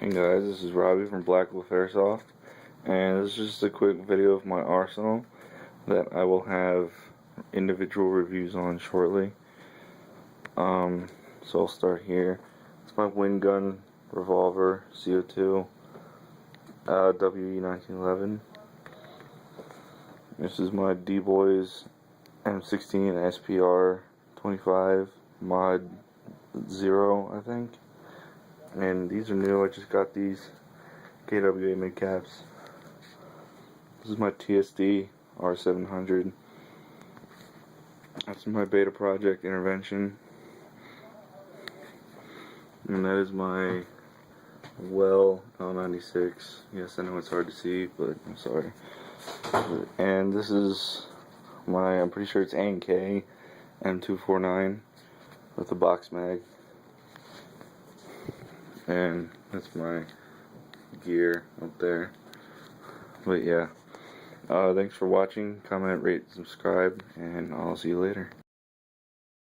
Hey guys, this is Robbie from Black Wolf Airsoft, and this is just a quick video of my arsenal that I will have individual reviews on shortly. So I'll start here. It's my wind gun revolver CO2 WE1911. This is my D-Boys M16 SPR 25 mod 0, I think. And these are new. I just got these KWA mid caps. This is my TSD R700. That's my beta project intervention. And that is my Well L96. Yes, I know it's hard to see, but I'm sorry. And this is my, I'm pretty sure it's A&K M249 with a box mag. And that's my gear up there. But yeah, thanks for watching. Comment, rate, subscribe, and I'll see you later.